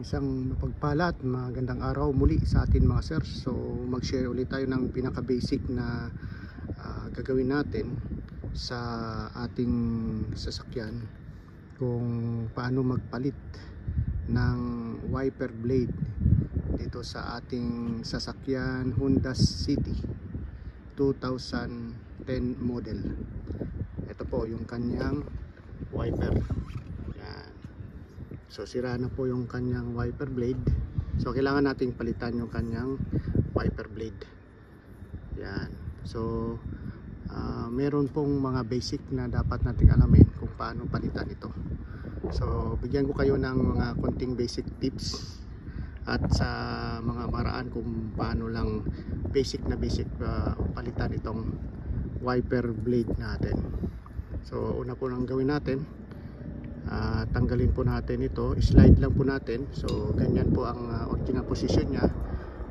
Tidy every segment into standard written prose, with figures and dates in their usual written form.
Isang mapagpala at magandang araw muli sa atin mga sir. So mag-share ulit tayo ng pinaka basic na gagawin natin sa ating sasakyan kung paano magpalit ng wiper blade dito sa ating sasakyan Honda City 2010 model. Ito po yung kanyang wiper. So sira na po yung kanyang wiper blade. So kailangan nating palitan yung kanyang wiper blade. Yan. So meron pong mga basic na dapat nating alamin kung paano palitan ito. So bigyan ko kayo ng mga konting basic tips at sa mga paraan kung paano lang basic palitan itong wiper blade natin. So una po nang gawin natin, tanggalin po natin ito, slide lang po natin. So ganyan po ang original position nya.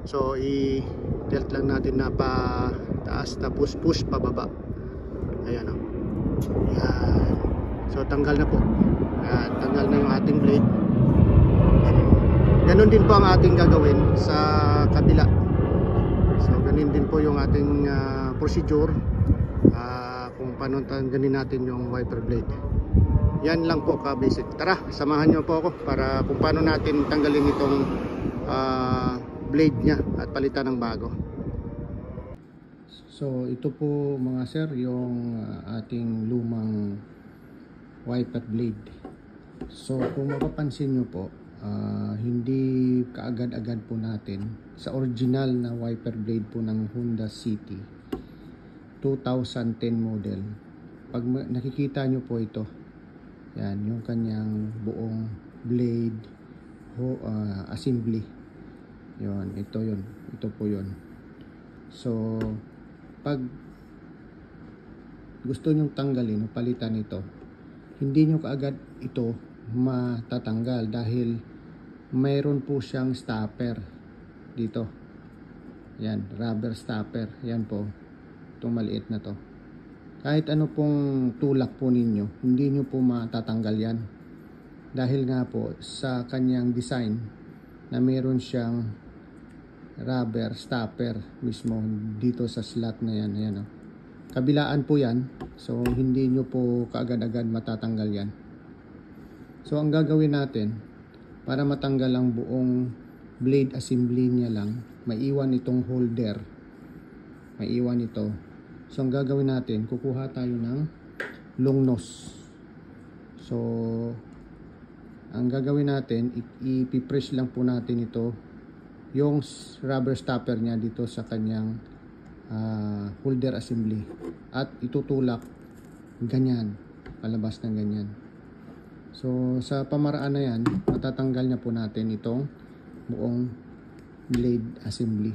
So i-tilt lang natin na pa taas, tapos push pababa. Ayan o. Yan. So tanggal na po. Yan, tanggal na yung ating blade. Ganon din po ang ating gagawin sa kabila. So ganon din po yung ating procedure kung paano tanggalin natin yung wiper blade. Yan lang po ka basic. Tara, samahan nyo po ako para kung paano natin tanggalin itong blade nya at palitan ng bago. So ito po mga sir yung ating lumang wiper blade. So kung mapapansin nyo po, hindi kaagad-agad po natin sa original na wiper blade po ng Honda City 2010 model. Pag nakikita nyo po ito, yan yung kanyang buong blade assembly. Yon, ito po yon. So pag gusto nyong tanggalin o palitan ito, hindi nyo kaagad ito matatanggal dahil mayroon po siyang stopper dito. Yan, rubber stopper. Yan po, itong maliit na to. Kahit ano pong tulak po ninyo, hindi nyo po matatanggal yan. Dahil nga po sa kanyang design na meron siyang rubber stopper mismo dito sa slot na yan. Ayan, oh. Kabilaan po yan. So hindi nyo po kaagad-agad matatanggal yan. So ang gagawin natin para matanggal ang buong blade assembly niya lang, maiwan itong holder. Maiwan ito. So ang gagawin natin, kukuha tayo ng long nose. So ang gagawin natin, ipipress lang po natin ito, yung rubber stopper niya dito sa kanyang holder assembly, at itutulak ganyan, palabas ng ganyan. So sa pamaraan na yan, matatanggal na po natin itong buong blade assembly.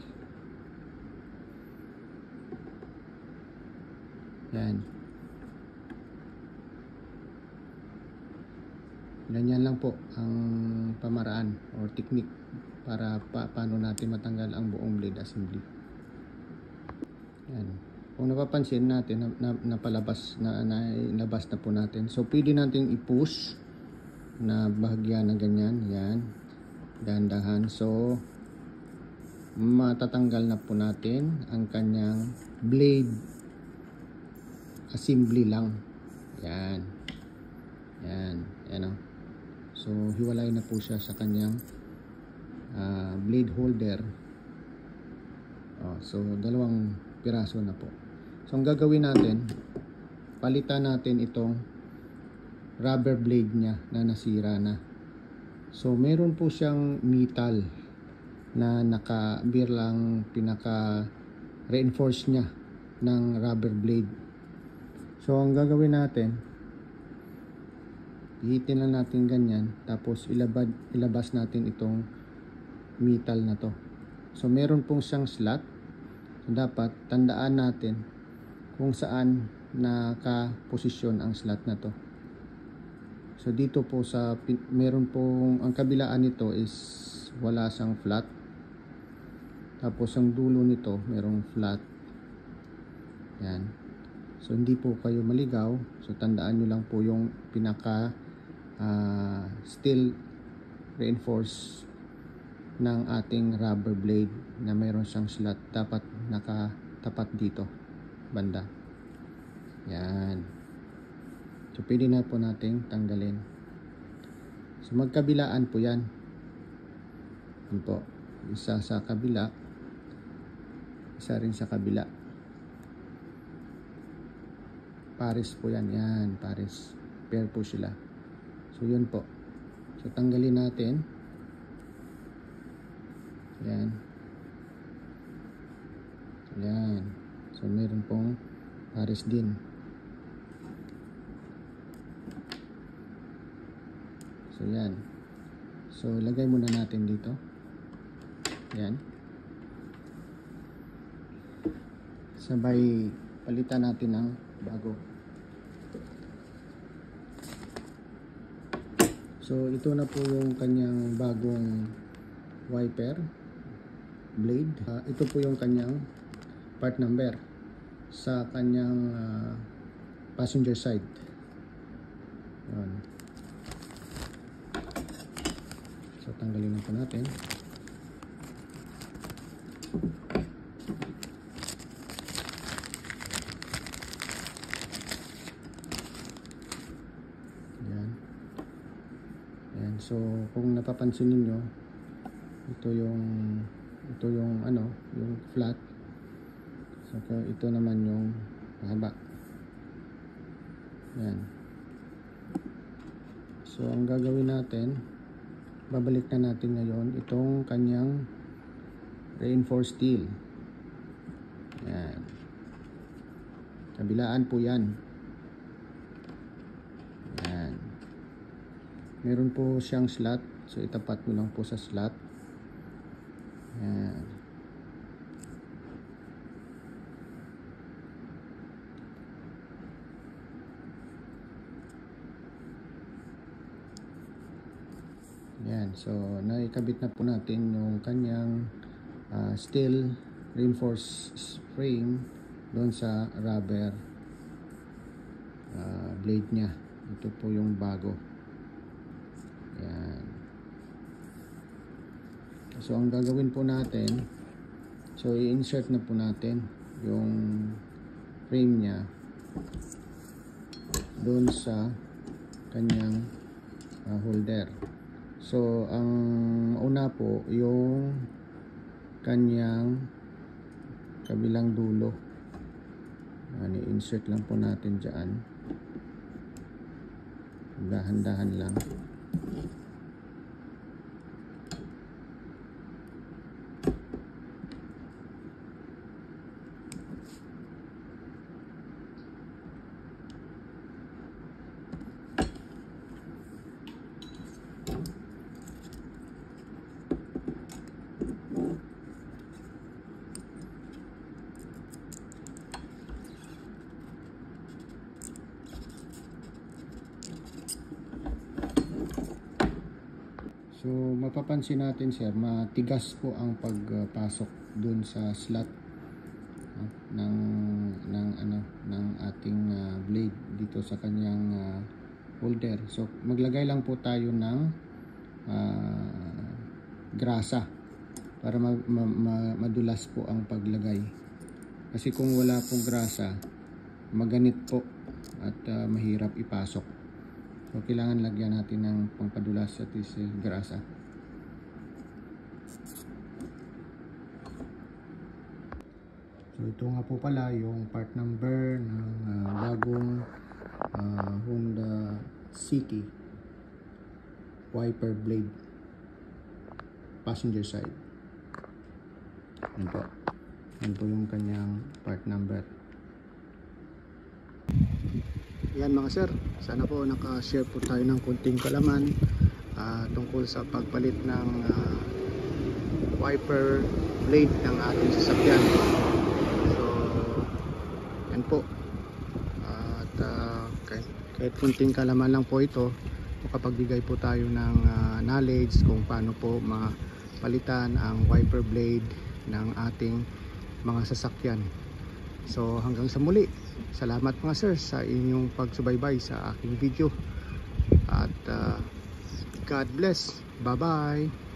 Yan. Ganyan lang po ang pamaraan or technique para paano natin matanggal ang buong blade assembly. Yan. Kung napapansin natin, napalabas na nilabas na po natin. So pwede natin i-push na bahagya na ganyan. Yan. Dahan-dahan. So matatanggal na po natin ang kanyang blade assembly lang. Yan. Yan. Yan o. So hiwalay na po siya sa kanyang blade holder. So dalawang piraso na po. So ang gagawin natin, palitan natin itong rubber blade niya na nasira na. So meron po siyang metal na nakabirlang pinaka reinforce niya ng rubber blade. So ang gagawin natin, hihitin lang natin ganyan, tapos ilabas natin itong metal na to. So meron pong siyang slot. So dapat tandaan natin kung saan nakaposisyon ang slot na to. So dito po sa meron pong ang kabilaan nito is wala siyang flat. Tapos ang dulo nito merong flat. Yan. So hindi po kayo maligaw. So tandaan nyo lang po yung pinaka steel reinforce ng ating rubber blade na mayroon siyang slot. Dapat nakatapat dito banda. Yan. So pwede na po nating tanggalin. So magkabilaan po yan. Yan po. Isa sa kabila, isa rin sa kabila. Pares po yan. Yan, pares. Pair po sila. So yun po. So tanggalin natin. Yan. Yan. So meron pong pares din. So yan. So lagay muna natin dito. Yan. Sabay palitan natin ng bago. So ito na po yung kanyang bagong wiper blade. Ito po yung kanyang part number sa kanyang passenger side. Yan. So tanggalin na po natin. Yan. Yan. So kung napapansin niyo, ito yung yung flat. So ito naman yung mahaba. Yan. So ang gagawin natin, babalik na natin ngayon itong kanyang reinforced steel. Yan. Kabilaan po yan. Yan. Meron po siyang slot. So itapat mo lang po sa slot. Yan. Yan. So naikabit na po natin yung kanyang steel reinforced frame doon sa rubber blade niya. Ito po yung bago. Yan. So ang gagawin po natin, so i-insert na po natin yung frame niya doon sa kanyang holder. So ang una po yung kanyang kabilang dulo. I-insert lang po natin dyan. Dahan-dahan lang. So mapapansin natin sir, matigas po ang pagpasok dun sa slot ng ating blade dito sa kanyang holder. So maglagay lang po tayo ng grasa para madulas po ang paglagay. Kasi kung wala pong grasa, maganit po at mahirap ipasok. So kailangan lagyan natin ng pangpadulas at grasa. So ito nga po pala yung part number ng bagong Honda City wiper blade passenger side. Yan po. Yan po yung kanyang part number. Yan mga sir, sana po naka-share po tayo ng konting kalaman tungkol sa pagpalit ng wiper blade ng ating sasakyan. So yan po. At kahit konting kalaman lang po ito, makapagbigay po tayo ng knowledge kung paano po mapalitan ang wiper blade ng ating mga sasakyan. So hanggang sa muli, salamat mga sir sa inyong pagsubaybay sa aking video at God bless. Bye-bye!